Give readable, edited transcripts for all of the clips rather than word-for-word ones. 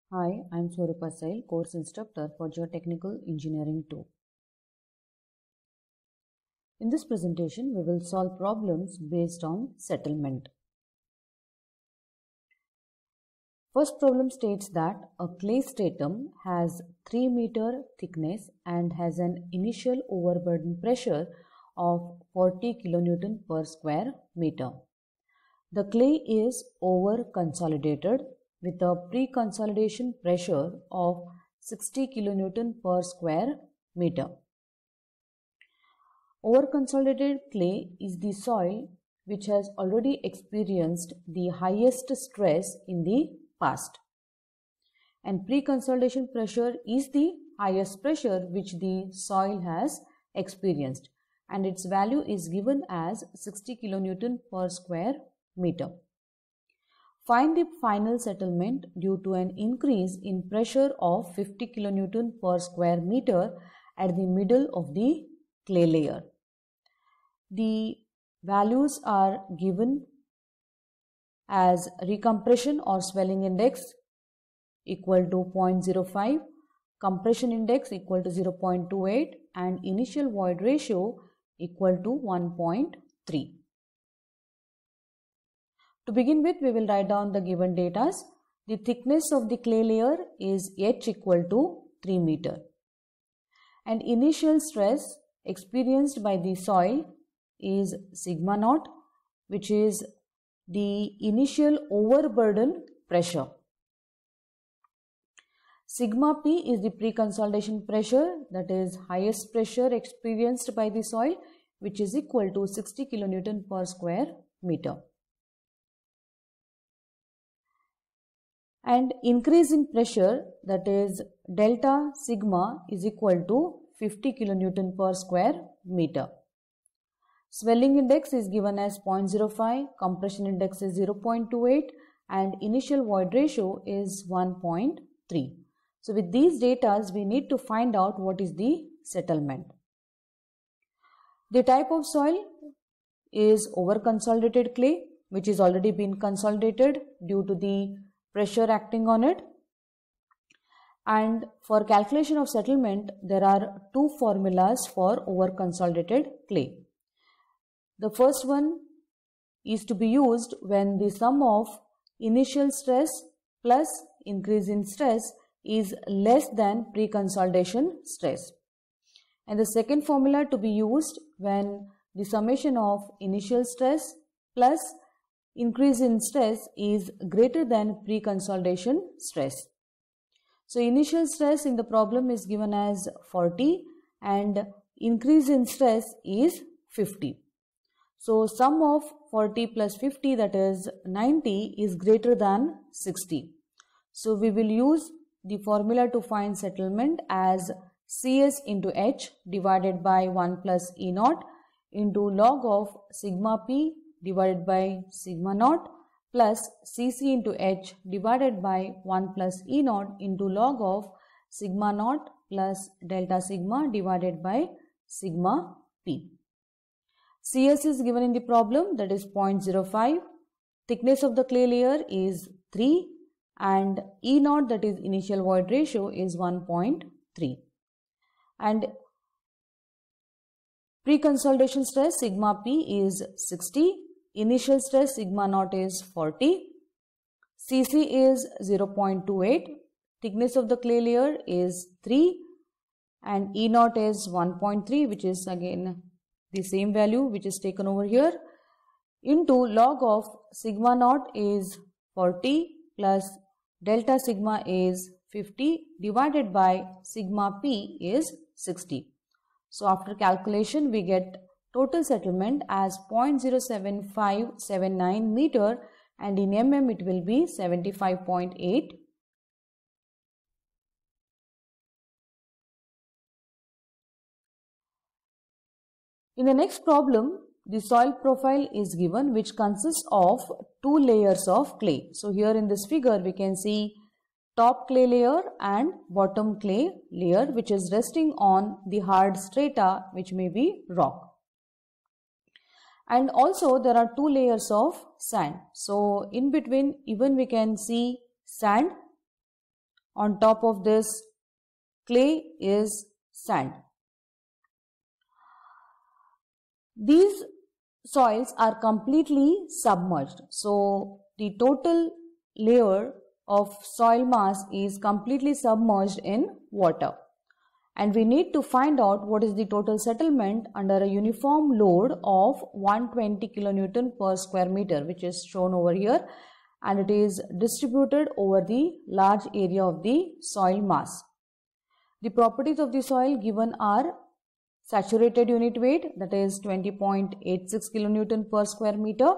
Hi, I'm Swarupa Sail, course instructor for Geotechnical Engineering 2. In this presentation, we will solve problems based on settlement. First problem states that a clay stratum has 3 meter thickness and has an initial overburden pressure of 40 kilonewton per square meter. The clay is over-consolidated with a pre-consolidation pressure of 60 kilonewton per square meter. Over-consolidated clay is the soil which has already experienced the highest stress in the past. And pre-consolidation pressure is the highest pressure which the soil has experienced, and its value is given as 60 kilonewton per square meter. Find the final settlement due to an increase in pressure of 50 kilonewton per square meter at the middle of the clay layer. The values are given as recompression or swelling index equal to 0.05, compression index equal to 0.28, and initial void ratio equal to 1.3. To begin with, we will write down the given data. The thickness of the clay layer is H equal to 3 meter. And initial stress experienced by the soil is sigma naught, which is the initial overburden pressure. Sigma P is the pre-consolidation pressure, that is highest pressure experienced by the soil, which is equal to 60 kilonewton per square meter. And increase in pressure, that is delta sigma, is equal to 50 kilonewton per square meter. Swelling index is given as 0.05, compression index is 0.28, and initial void ratio is 1.3. So with these data, we need to find out what is the settlement. The type of soil is over-consolidated clay, which is already been consolidated due to the pressure acting on it. And for calculation of settlement, there are two formulas for over-consolidated clay. The first one is to be used when the sum of initial stress plus increase in stress is less than pre-consolidation stress. And the second formula to be used when the summation of initial stress plus increase in stress is greater than pre-consolidation stress. So initial stress in the problem is given as 40 and increase in stress is 50. So sum of 40 plus 50, that is 90, is greater than 60. So we will use the formula to find settlement as Cs into H divided by 1 plus E naught into log of sigma P divided by sigma naught plus Cc into H divided by 1 plus E naught into log of sigma naught plus delta sigma divided by sigma P. Cs is given in the problem, that is 0.05. Thickness of the clay layer is 3 and E naught, that is initial void ratio, is 1.3. And pre-consolidation stress sigma P is 60. Initial stress sigma naught is 40. Cc is 0.28. Thickness of the clay layer is 3 and E naught is 1.3, which is again the same value which is taken over here, into log of sigma naught is 40 plus delta sigma is 50 divided by sigma P is 60. So after calculation, we get total settlement as 0.07579 meter, and in mm it will be 75.8. In the next problem, the soil profile is given, which consists of two layers of clay. So here in this figure, we can see top clay layer and bottom clay layer, which is resting on the hard strata, which may be rock. And also there are two layers of sand. So in between, even we can see sand On top of this clay is sand. These soils are completely submerged. So the total layer of soil mass is completely submerged in water. And we need to find out what is the total settlement under a uniform load of 120 kilonewton per square meter, which is shown over here, and it is distributed over the large area of the soil mass. The properties of the soil given are saturated unit weight, that is 20.86 kilonewton per square meter,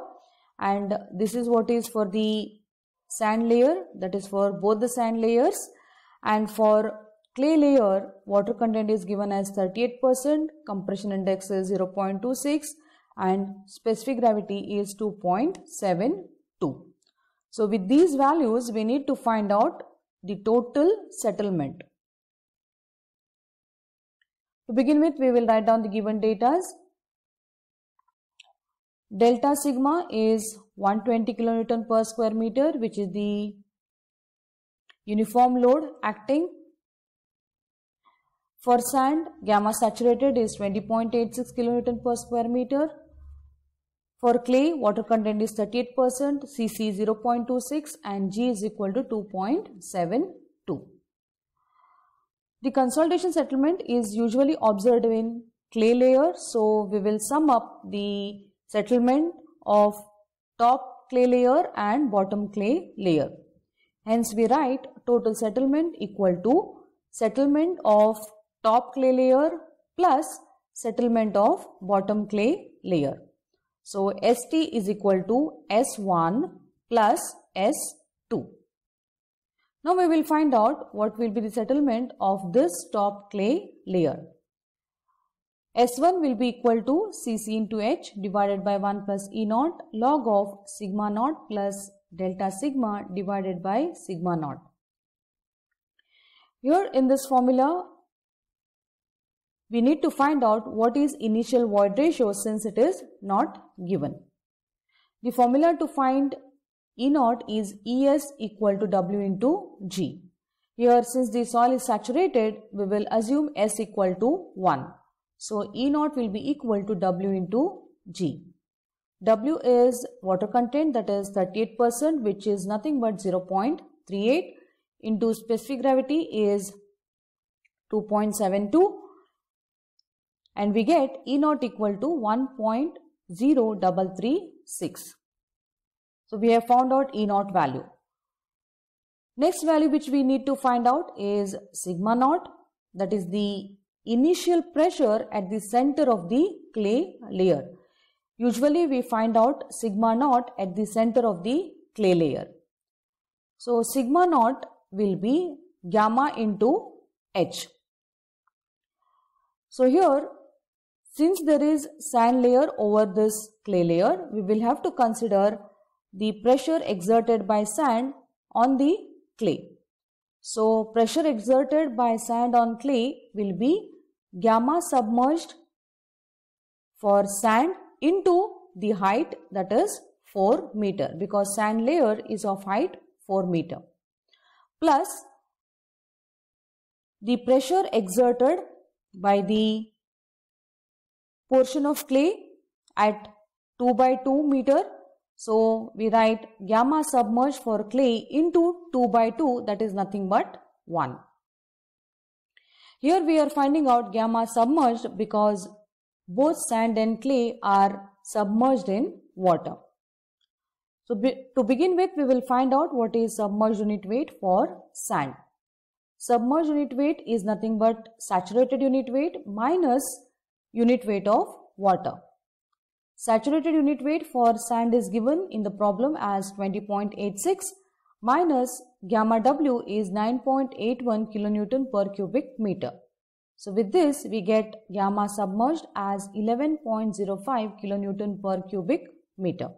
and this is what is for the sand layer, that is for both the sand layers. And for clay layer, water content is given as 38%, compression index is 0.26 and specific gravity is 2.72. So with these values we need to find out the total settlement. To begin with, we will write down the given data. Delta sigma is 120 kilonewton per square meter, which is the uniform load acting. For sand, gamma saturated is 20.86 kilonewton per square meter. For clay, water content is 38%, Cc 0.26 and G is equal to 2.72. The consolidation settlement is usually observed in clay layer, so we will sum up the settlement of top clay layer and bottom clay layer. Hence we write total settlement equal to settlement of top clay layer plus settlement of bottom clay layer. So ST is equal to S1 plus S2. Now we will find out what will be the settlement of this top clay layer. S1 will be equal to Cc into H divided by 1 plus E naught log of sigma naught plus delta sigma divided by sigma naught. Here in this formula, we need to find out what is initial void ratio since it is not given. The formula to find E naught is Es equal to W into G. Here since the soil is saturated, we will assume S equal to 1. So E naught will be equal to W into G. W is water content, that is 38%, which is nothing but 0.38 into specific gravity is 2.72. And we get E naught equal to 1.0336. So we have found out E naught value. Next value which we need to find out is sigma naught, that is the initial pressure at the center of the clay layer. Usually we find out sigma naught at the center of the clay layer. So sigma naught will be gamma into H. So here, since there is sand layer over this clay layer, we will have to consider the pressure exerted by sand on the clay. So pressure exerted by sand on clay will be gamma submerged for sand into the height, that is 4 meter, because sand layer is of height 4 meter, plus the pressure exerted by the portion of clay at 2 by 2 meter. So we write gamma submerged for clay into 2 by 2, that is nothing but 1. Here we are finding out gamma submerged because both sand and clay are submerged in water. So to begin with, we will find out what is submerged unit weight for sand. Submerged unit weight is nothing but saturated unit weight minus unit weight of water. Saturated unit weight for sand is given in the problem as 20.86 minus gamma W is 9.81 kilonewton per cubic meter. So with this we get gamma submerged as 11.05 kilonewton per cubic meter.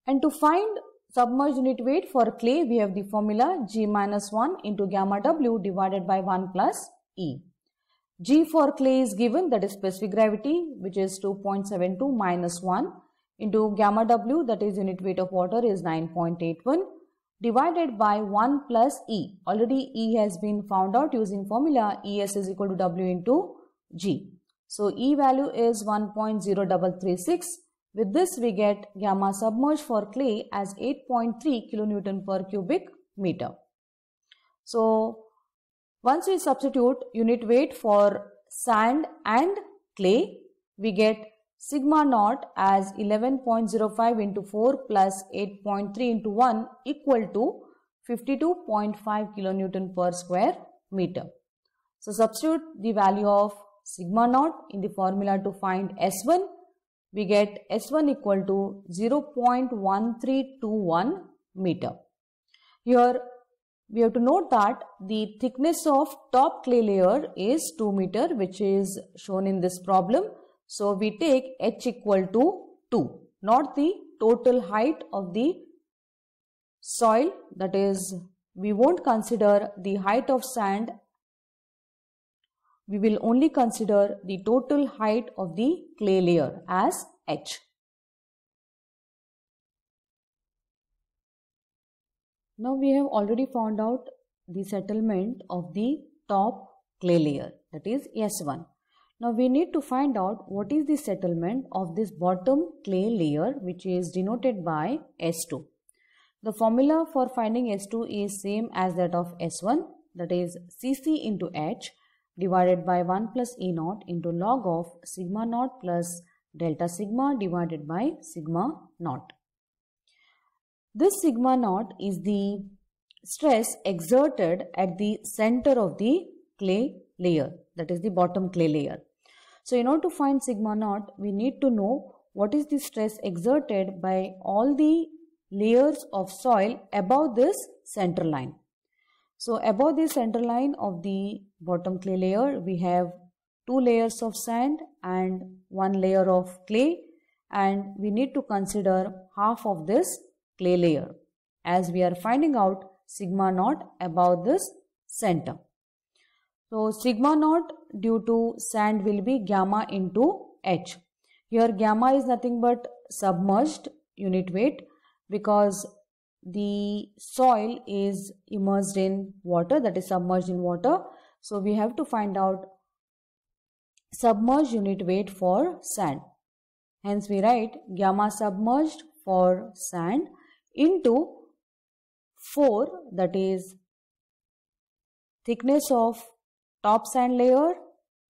And to find submerged unit weight for clay, we have the formula G minus 1 into gamma W divided by 1 plus E. G for clay is given, that is specific gravity, which is 2.72 minus 1 into gamma W, that is unit weight of water, is 9.81 divided by 1 plus E. Already E has been found out using formula ES is equal to W into G. So E value is 1.0336. With this we get gamma submerged for clay as 8.3 kilonewton per cubic meter. So once we substitute unit weight for sand and clay, we get sigma naught as 11.05 into 4 plus 8.3 into 1 equal to 52.5 kilonewton per square meter. So substitute the value of sigma naught in the formula to find S1. We get S1 equal to 0.1321 meter. Here we have to note that the thickness of top clay layer is 2 meter, which is shown in this problem. So we take H equal to 2, not the total height of the soil. That is, we won't consider the height of sand. We will only consider the total height of the clay layer as H. Now we have already found out the settlement of the top clay layer, that is S1. Now we need to find out what is the settlement of this bottom clay layer, which is denoted by S2. The formula for finding S2 is same as that of S1, that is Cc into H divided by 1 plus E naught into log of sigma naught plus delta sigma divided by sigma naught. This sigma naught is the stress exerted at the center of the clay layer, that is the bottom clay layer. So in order to find sigma naught, we need to know what is the stress exerted by all the layers of soil above this center line. So above the center line of the bottom clay layer, we have 2 layers of sand and 1 layer of clay, and we need to consider half of this clay layer as we are finding out sigma naught above this center. So sigma naught due to sand will be gamma into H. Here gamma is nothing but submerged unit weight because the soil is immersed in water, that is submerged in water. So we have to find out submerged unit weight for sand. Hence we write gamma submerged for sand into 4, that is thickness of top sand layer,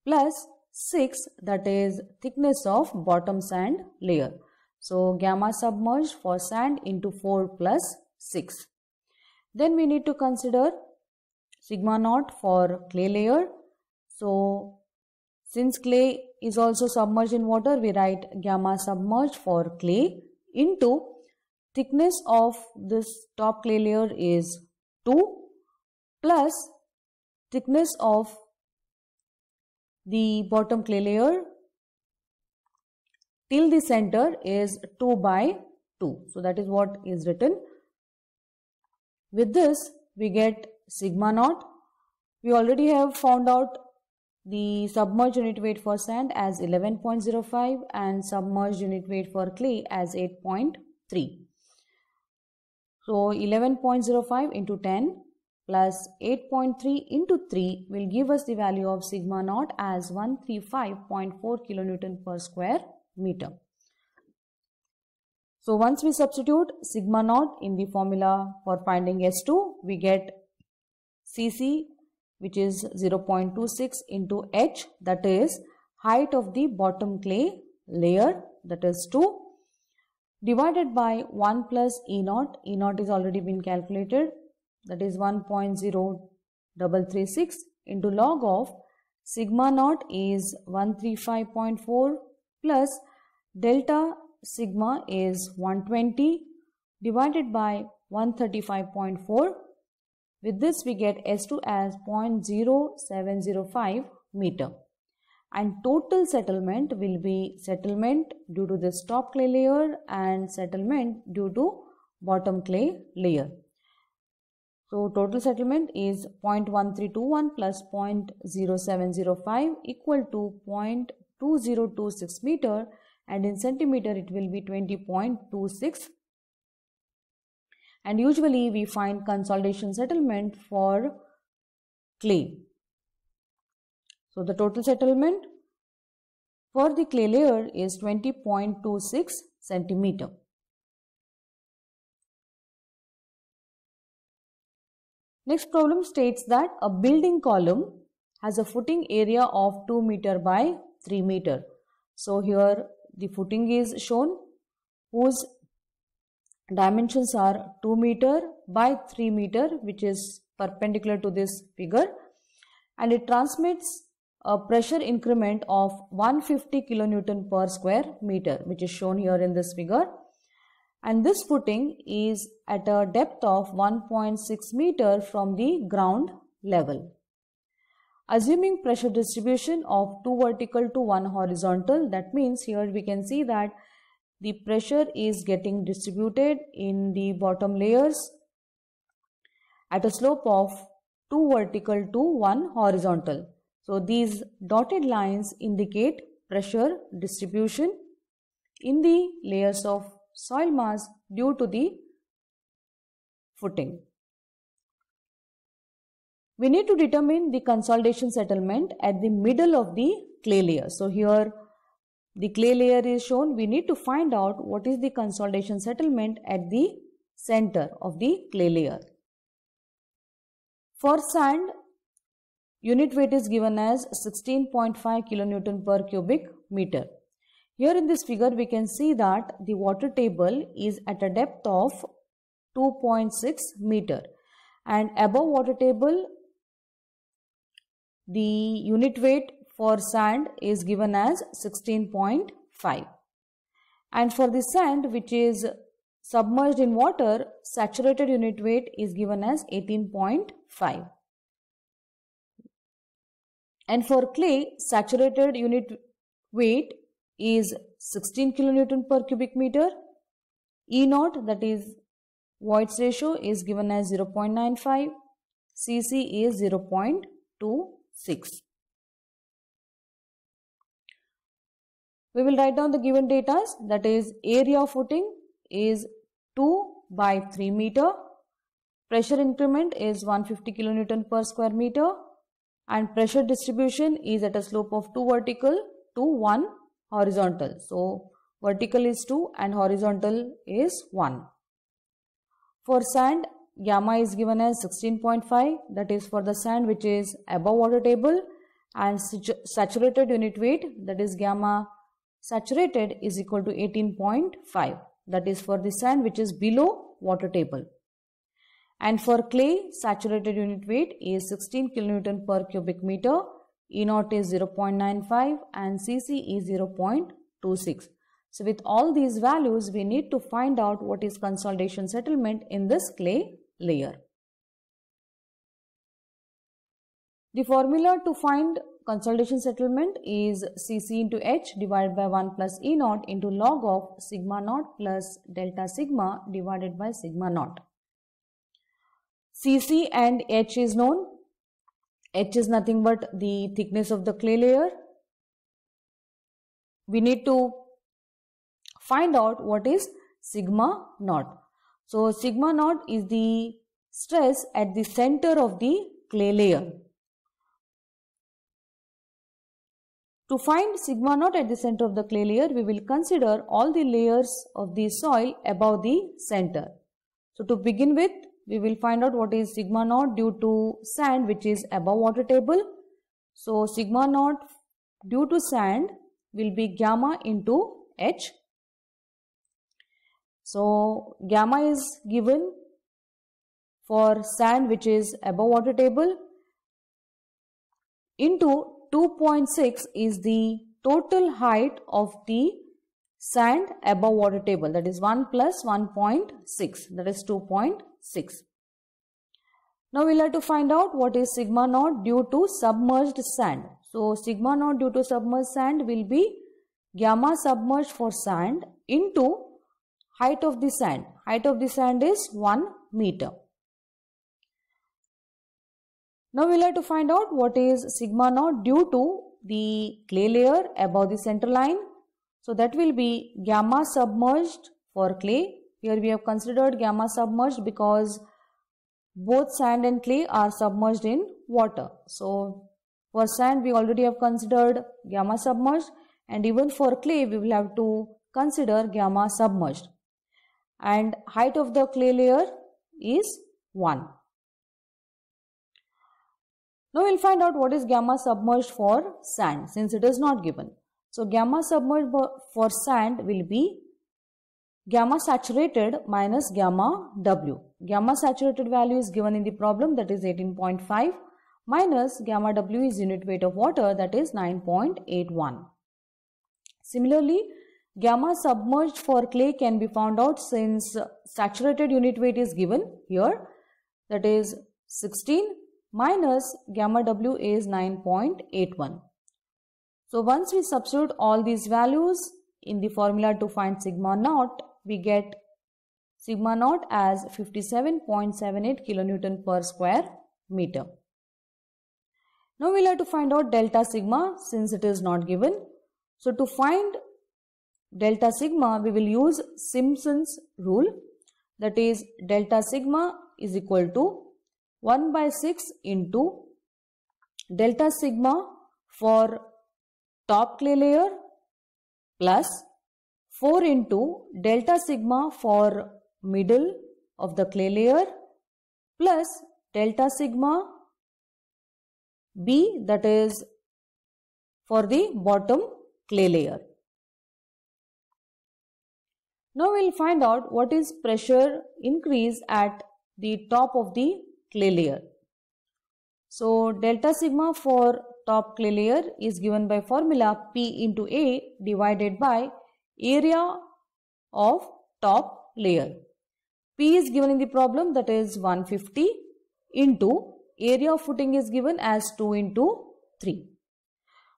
plus 6, that is thickness of bottom sand layer. So gamma submerged for sand into 4 plus 6. Then we need to consider sigma naught for clay layer. So since clay is also submerged in water, we write gamma submerged for clay into thickness of this top clay layer is 2 plus thickness of the bottom clay layer till the center is 2 by 2. So that is what is written. With this we get sigma naught. We already have found out the submerged unit weight for sand as 11.05 and submerged unit weight for clay as 8.3. So 11.05 into 10 plus 8.3 into 3 will give us the value of sigma naught as 135.4 kilonewton per square meter. So once we substitute sigma naught in the formula for finding S2, we get Cc, which is 0.26 into H, that is height of the bottom clay layer, that is 2, divided by 1 plus E naught. E naught is already been calculated, that is 1.0336 into log of sigma naught is 135.4 plus delta sigma is 120 divided by 135.4. With this we get S2 as 0.0705 meter. And total settlement will be settlement due to this top clay layer and settlement due to bottom clay layer. So total settlement is 0.1321 plus 0.0705 equal to 0.2026 meter, and in centimeter it will be 20.26. and usually we find consolidation settlement for clay. So the total settlement for the clay layer is 20.26 centimeter. Next problem states that a building column has a footing area of 2 meter by 3 meter. So here the footing is shown whose dimensions are 2 meter by 3 meter, which is perpendicular to this figure, and it transmits a pressure increment of 150 kilonewton per square meter, which is shown here in this figure. And this footing is at a depth of 1.6 meter from the ground level. Assuming pressure distribution of 2 vertical to 1 horizontal, that means here we can see that the pressure is getting distributed in the bottom layers at a slope of 2 vertical to 1 horizontal. So these dotted lines indicate pressure distribution in the layers of soil mass due to the footing. We need to determine the consolidation settlement at the middle of the clay layer. So here the clay layer is shown. We need to find out what is the consolidation settlement at the center of the clay layer. For sand, unit weight is given as 16.5 kilonewton per cubic meter. Here in this figure we can see that the water table is at a depth of 2.6 meter, and above water table the unit weight for sand is given as 16.5, and for the sand which is submerged in water, saturated unit weight is given as 18.5. And for clay, saturated unit weight is 16 kilonewton per cubic meter. E naught, that is Voigt's ratio, is given as 0.95. Cc is 0.26. We will write down the given data, that is area of footing is 2 by 3 meter. Pressure increment is 150 kilonewton per square meter. And pressure distribution is at a slope of 2 vertical to 1 horizontal. So vertical is 2 and horizontal is 1. For sand, gamma is given as 16.5, that is for the sand which is above water table, and saturated unit weight, that is gamma saturated, is equal to 18.5, that is for the sand which is below water table. And for clay, saturated unit weight is 16 kilonewton per cubic meter, E naught is 0.95 and Cc is 0.26. So with all these values, we need to find out what is consolidation settlement in this clay layer. The formula to find consolidation settlement is Cc into H divided by 1 plus E naught into log of sigma naught plus delta sigma divided by sigma naught. Cc and H is known. H is nothing but the thickness of the clay layer. We need to find out what is sigma naught. So sigma naught is the stress at the center of the clay layer. To find sigma naught at the center of the clay layer, we will consider all the layers of the soil above the center. So to begin with, we will find out what is sigma naught due to sand which is above water table. So sigma naught due to sand will be gamma into H. So gamma is given for sand which is above water table into 2.6 is the total height of the sand above water table, that is 1 plus 1.6, that is 2.6. Now we will have to find out what is sigma naught due to submerged sand. So sigma naught due to submerged sand will be gamma submerged for sand into height of the sand. Height of the sand is 1 meter. Now we will have to find out what is sigma naught due to the clay layer above the center line. So that will be gamma submerged for clay Here we have considered gamma submerged because both sand and clay are submerged in water. So for sand we already have considered gamma submerged, and even for clay we will have to consider gamma submerged. And height of the clay layer is 1. Now we will find out what is gamma submerged for sand, since it is not given. So gamma submerged for sand will be gamma saturated minus gamma W. Gamma saturated value is given in the problem, that is 18.5, minus gamma W is unit weight of water, that is 9.81. Similarly, gamma submerged for clay can be found out since saturated unit weight is given here, that is 16, minus gamma W is 9.81. So once we substitute all these values in the formula to find sigma naught, we get sigma naught as 57.78 kilonewton per square meter. Now we'll have to find out delta sigma since it is not given. So to find delta sigma, we will use Simpson's rule, that is delta sigma is equal to 1 by 6 into delta sigma for top clay layer plus 4 into delta sigma for middle of the clay layer plus delta sigma B, that is for the bottom clay layer. Now we will find out what is pressure increase at the top of the clay layer. So delta sigma for top clay layer is given by formula P into A divided by area of top layer. P is given in the problem, that is 150, into area of footing is given as 2 into 3.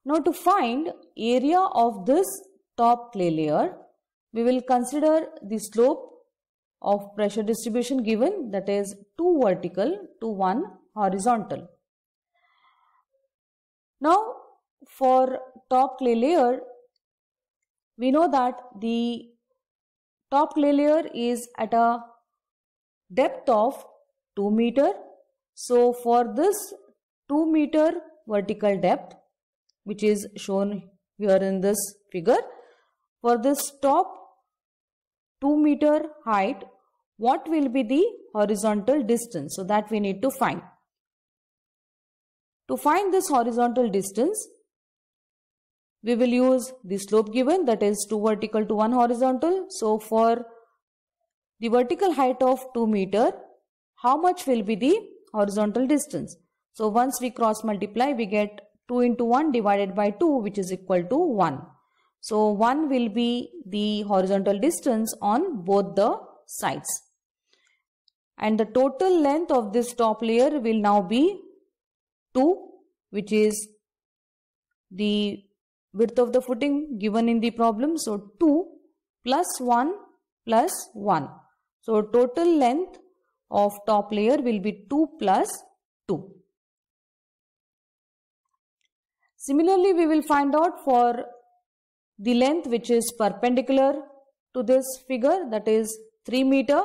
Now to find area of this top clay layer, we will consider the slope of pressure distribution given, that is 2 vertical to 1 horizontal. Now for top clay layer, we know that the top clay layer is at a depth of 2 meter. So for this 2 meter vertical depth, which is shown here in this figure, for this top 2 meter height, what will be the horizontal distance? So that we need to find. To find this horizontal distance, we will use the slope given, that is 2 vertical to 1 horizontal. So for the vertical height of 2 meter, how much will be the horizontal distance? So once we cross multiply, we get 2 into 1 divided by 2, which is equal to 1. So 1 will be the horizontal distance on both the sides. And the total length of this top layer will now be 2, which is the width of the footing given in the problem. So 2 plus 1 plus 1. So total length of top layer will be 2 plus 2. Similarly, we will find out for the length which is perpendicular to this figure, that is 3 meter.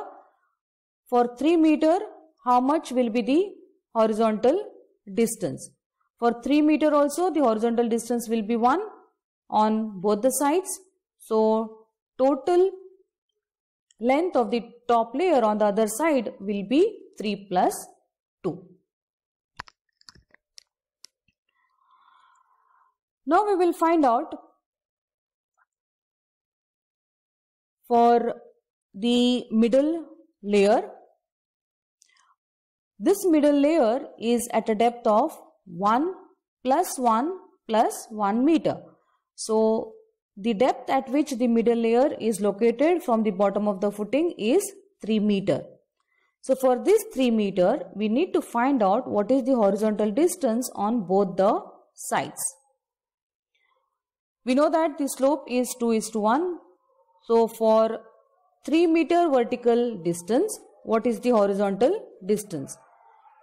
For 3 meter, how much will be the horizontal distance? For 3 meter also, the horizontal distance will be 1 on both the sides. So total length of the top layer on the other side will be 3 plus 2. Now we will find out for the middle layer. This middle layer is at a depth of 1 plus 1 plus 1 meter. So the depth at which the middle layer is located from the bottom of the footing is 3 meter. So for this 3 meter, we need to find out what is the horizontal distance on both the sides. We know that the slope is 2:1. So for 3 meter vertical distance, what is the horizontal distance?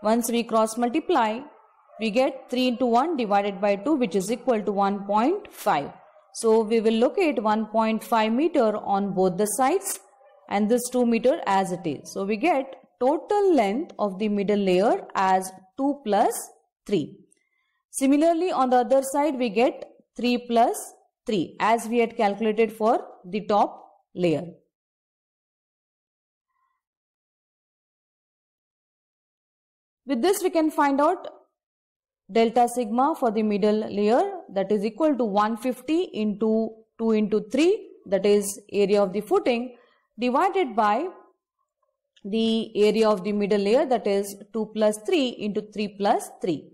Once we cross multiply, we get 3 into 1 divided by 2, which is equal to 1.5. So we will locate 1.5 meter on both the sides, and this 2 meter as it is. So we get total length of the middle layer as 2 plus 3. Similarly, on the other side we get 3 plus 3 as we had calculated for the top layer. With this we can find out delta sigma for the middle layer, that is equal to 150 into 2 into 3, that is area of the footing, divided by the area of the middle layer, that is 2 plus 3 into 3 plus 3,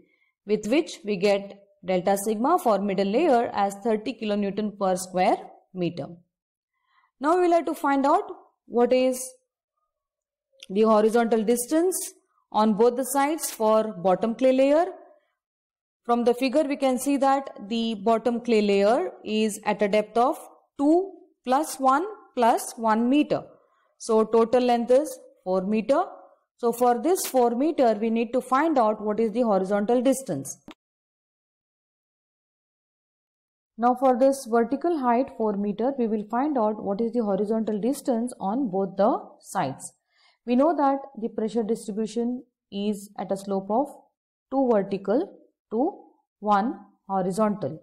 with which we get delta sigma for middle layer as 30 kilonewton per square meter. Now we will have to find out what is the horizontal distance on both the sides for bottom clay layer. From the figure we can see that the bottom clay layer is at a depth of 2 plus 1 meter. So total length is 4 meter. So for this 4 meter we need to find out what is the horizontal distance. Now for this vertical height 4 meter we will find out what is the horizontal distance on both the sides. We know that the pressure distribution is at a slope of 2 vertical to 1 horizontal.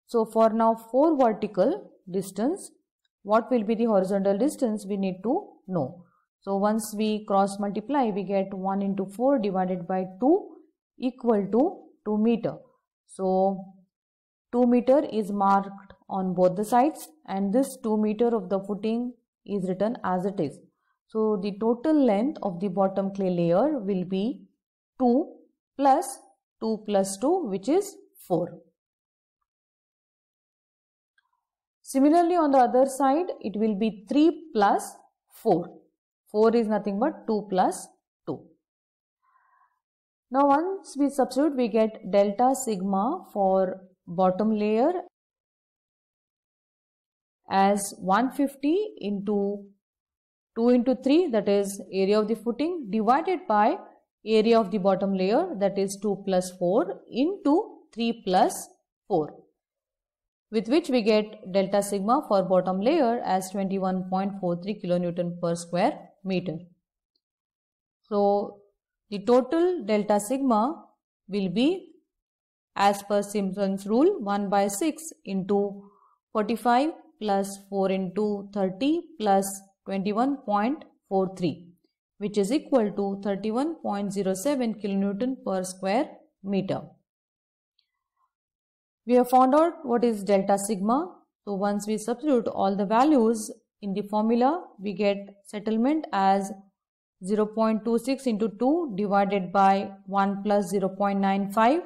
So for now 4 vertical distance, what will be the horizontal distance we need to know. So once we cross multiply we get 1 into 4 divided by 2 equal to 2 meter. So 2 meter is marked on both the sides and this 2 meter of the footing is written as it is. So the total length of the bottom clay layer will be 2 plus 2 plus 2, which is 4. Similarly on the other side it will be 3 plus 4. 4 is nothing but 2 plus 2. Now once we substitute we get delta sigma for bottom layer as 150 into 2 into 3, that is area of the footing, divided by area of the bottom layer, that is 2 plus 4 into 3 plus 4, with which we get delta sigma for bottom layer as 21.43 kilonewton per square meter. So the total delta sigma will be, as per Simpson's rule, 1 by 6 into 45 plus 4 into 30 plus 21.43, which is equal to 31.07 kilonewton per square meter. We have found out what is delta sigma. So once we substitute all the values in the formula, we get settlement as 0.26 into 2 divided by 1 plus 0.95.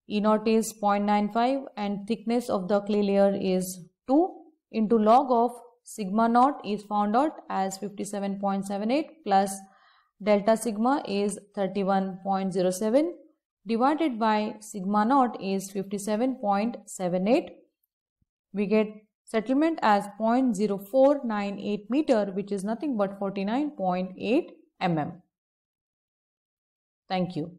E naught is 0.95 and thickness of the clay layer is 2 into log of sigma naught is found out as 57.78 plus delta sigma is 31.07 divided by sigma naught is 57.78. We get settlement as 0.0498 meter, which is nothing but 49.8 mm. Thank you.